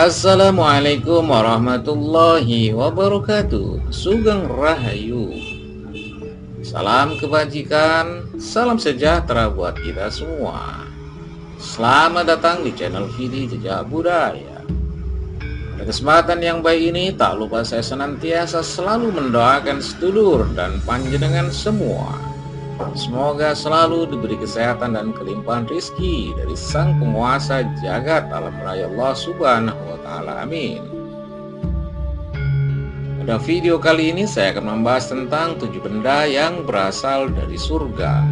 Assalamualaikum warahmatullahi wabarakatuh. Sugeng Rahayu. Salam kebajikan, salam sejahtera buat kita semua. Selamat datang di channel Vidi Jejak Budaya. Pada kesempatan yang baik ini, tak lupa saya senantiasa selalu mendoakan sedulur dan panjenengan semua. Semoga selalu diberi kesehatan dan kelimpahan rizki dari Sang Penguasa Jagat Alam Raya Allah Subhanahu wa Ta'ala. Amin. Pada video kali ini saya akan membahas tentang 7 benda yang berasal dari surga.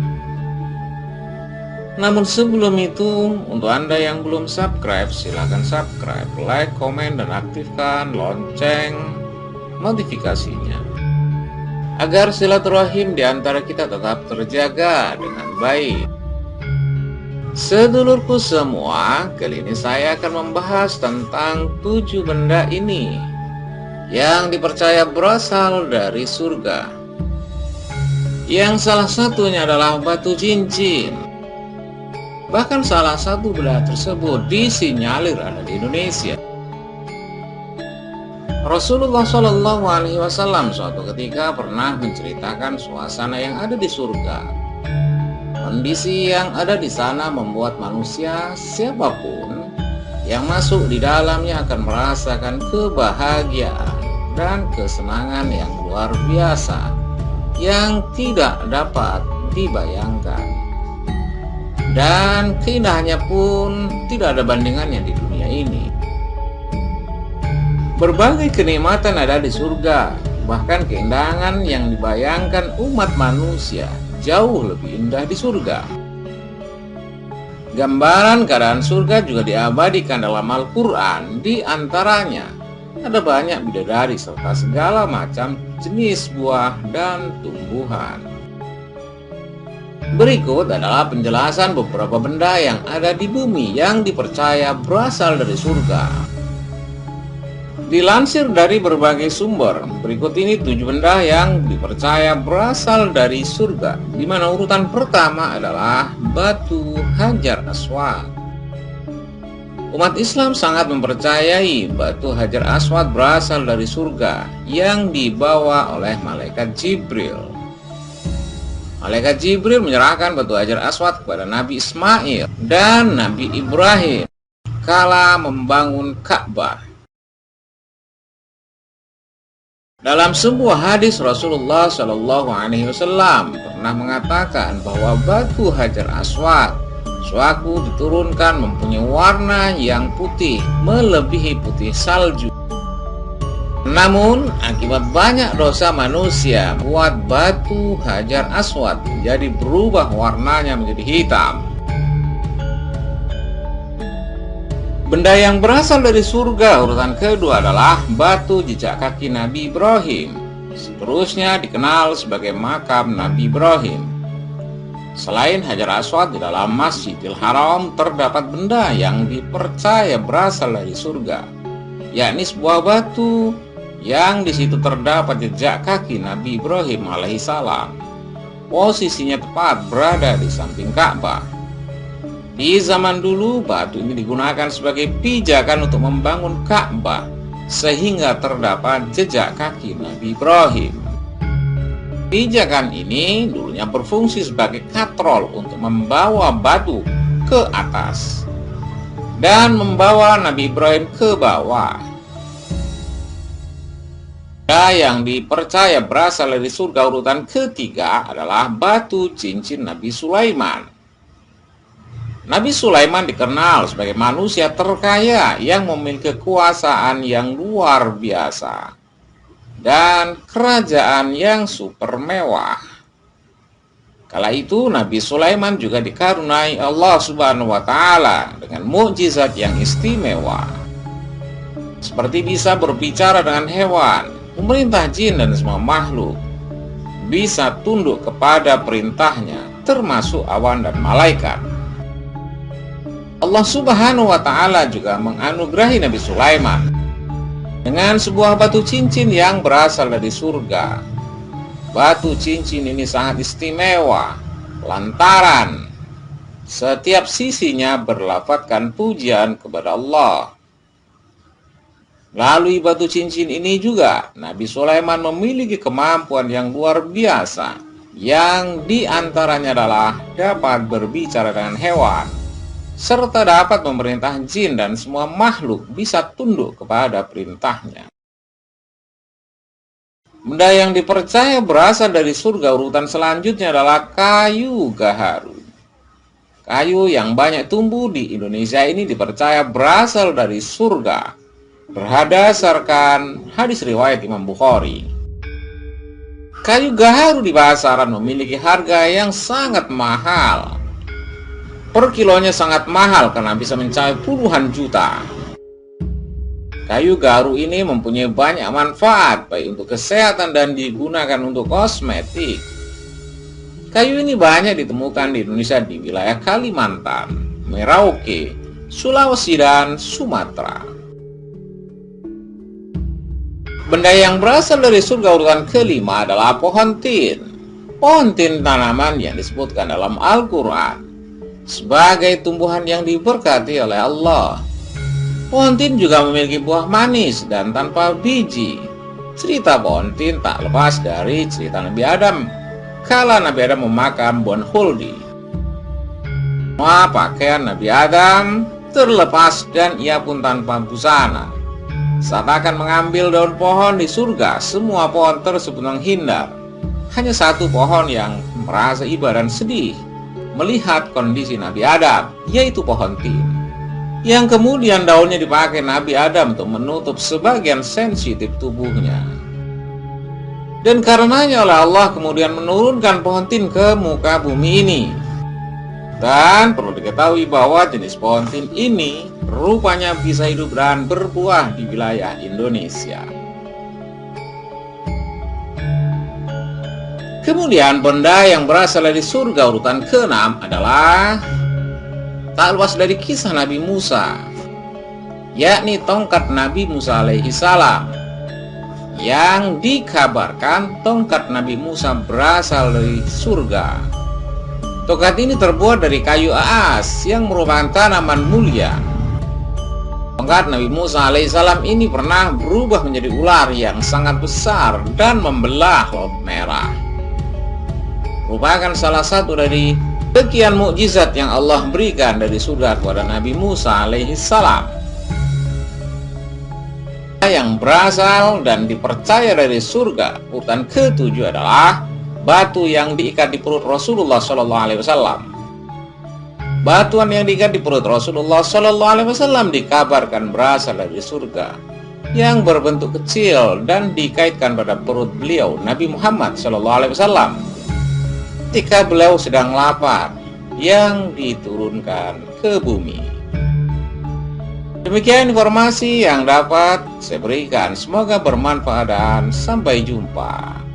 Namun sebelum itu, untuk Anda yang belum subscribe, silahkan subscribe, like, komen, dan aktifkan lonceng notifikasinya, agar silaturahim di antara kita tetap terjaga dengan baik. Sedulurku semua, kali ini saya akan membahas tentang 7 benda ini yang dipercaya berasal dari surga. Yang salah satunya adalah batu cincin. Bahkan salah satu benda tersebut disinyalir ada di Indonesia. Rasulullah Shallallahu Alaihi Wasallam suatu ketika pernah menceritakan suasana yang ada di surga. Kondisi yang ada di sana membuat manusia siapapun yang masuk di dalamnya akan merasakan kebahagiaan dan kesenangan yang luar biasa yang tidak dapat dibayangkan. Dan keindahannya pun tidak ada bandingannya di dunia ini. Berbagai kenikmatan ada di surga, bahkan keindahan yang dibayangkan umat manusia jauh lebih indah di surga. Gambaran keadaan surga juga diabadikan dalam Al-Quran. Di antaranya ada banyak bidadari serta segala macam jenis buah dan tumbuhan. Berikut adalah penjelasan beberapa benda yang ada di bumi yang dipercaya berasal dari surga. Dilansir dari berbagai sumber, berikut ini 7 benda yang dipercaya berasal dari surga, di mana urutan pertama adalah batu Hajar Aswad. Umat Islam sangat mempercayai batu Hajar Aswad berasal dari surga yang dibawa oleh Malaikat Jibril. Malaikat Jibril menyerahkan batu Hajar Aswad kepada Nabi Ismail dan Nabi Ibrahim kala membangun Ka'bah. Dalam sebuah hadis, Rasulullah Shallallahu Alaihi Wasallam pernah mengatakan bahwa batu Hajar Aswad sewaktu diturunkan mempunyai warna yang putih melebihi putih salju. Namun akibat banyak dosa manusia buat batu Hajar Aswad menjadi berubah warnanya menjadi hitam. Benda yang berasal dari surga urutan kedua adalah batu jejak kaki Nabi Ibrahim. Seterusnya dikenal sebagai makam Nabi Ibrahim. Selain Hajar Aswad, di dalam Masjidil Haram terdapat benda yang dipercaya berasal dari surga, yakni sebuah batu yang di situ terdapat jejak kaki Nabi Ibrahim alaihissalam. Posisinya tepat berada di samping Ka'bah. Di zaman dulu, batu ini digunakan sebagai pijakan untuk membangun Ka'bah, sehingga terdapat jejak kaki Nabi Ibrahim. Pijakan ini dulunya berfungsi sebagai katrol untuk membawa batu ke atas dan membawa Nabi Ibrahim ke bawah. Yang dipercaya berasal dari surga urutan ketiga adalah batu cincin Nabi Sulaiman. Nabi Sulaiman dikenal sebagai manusia terkaya yang memiliki kekuasaan yang luar biasa dan kerajaan yang super mewah. Kala itu Nabi Sulaiman juga dikaruniai Allah Subhanahu wa Ta'ala dengan mukjizat yang istimewa, seperti bisa berbicara dengan hewan, memerintah jin dan semua makhluk, bisa tunduk kepada perintahnya, termasuk awan dan malaikat. Allah Subhanahu wa Ta'ala juga menganugerahi Nabi Sulaiman dengan sebuah batu cincin yang berasal dari surga. Batu cincin ini sangat istimewa lantaran setiap sisinya berlafadzkan pujian kepada Allah. Melalui batu cincin ini juga, Nabi Sulaiman memiliki kemampuan yang luar biasa, yang diantaranya adalah dapat berbicara dengan hewan, serta dapat memerintah jin dan semua makhluk bisa tunduk kepada perintahnya. Benda yang dipercaya berasal dari surga urutan selanjutnya adalah kayu gaharu. Kayu yang banyak tumbuh di Indonesia ini dipercaya berasal dari surga, berdasarkan hadis riwayat Imam Bukhari. Kayu gaharu di pasaran memiliki harga yang sangat mahal. Per kilonya sangat mahal karena bisa mencapai puluhan juta. Kayu gaharu ini mempunyai banyak manfaat baik untuk kesehatan dan digunakan untuk kosmetik. Kayu ini banyak ditemukan di Indonesia di wilayah Kalimantan, Merauke, Sulawesi, dan Sumatera. Benda yang berasal dari surga urutan kelima adalah pohon tin. Pohon tin tanaman yang disebutkan dalam Al-Quran sebagai tumbuhan yang diberkati oleh Allah. Pohon tin juga memiliki buah manis dan tanpa biji. Cerita pohon tin tak lepas dari cerita Nabi Adam kala Nabi Adam memakan buah khuldi. Semua pakaian Nabi Adam terlepas dan ia pun tanpa busana. Saat akan mengambil daun pohon di surga, semua pohon tersebut menghindar. Hanya satu pohon yang merasa iba dan sedih melihat kondisi Nabi Adam, yaitu pohon tin, yang kemudian daunnya dipakai Nabi Adam untuk menutup sebagian sensitif tubuhnya. Dan karenanya oleh Allah kemudian menurunkan pohon tin ke muka bumi ini. Dan perlu diketahui bahwa jenis pohon tin ini rupanya bisa hidup dan berbuah di wilayah Indonesia. Kemudian benda yang berasal dari surga urutan ke-6 adalah tak lepas dari kisah Nabi Musa, yakni tongkat Nabi Musa alaihi salam, yang dikabarkan tongkat Nabi Musa berasal dari surga. Tongkat ini terbuat dari kayu aas yang merupakan tanaman mulia. Tongkat Nabi Musa alaihissalam ini pernah berubah menjadi ular yang sangat besar dan membelah laut merah. Merupakan salah satu dari sekian mukjizat yang Allah berikan dari surga kepada Nabi Musa alaihissalam. Yang berasal dan dipercaya dari surga urutan ke-7 adalah batu yang diikat di perut Rasulullah SAW. Batuan yang diikat di perut Rasulullah SAW dikabarkan berasal dari surga, yang berbentuk kecil dan dikaitkan pada perut beliau Nabi Muhammad SAW ketika beliau sedang lapar, yang diturunkan ke bumi. Demikian informasi yang dapat saya berikan. Semoga bermanfaat dan sampai jumpa.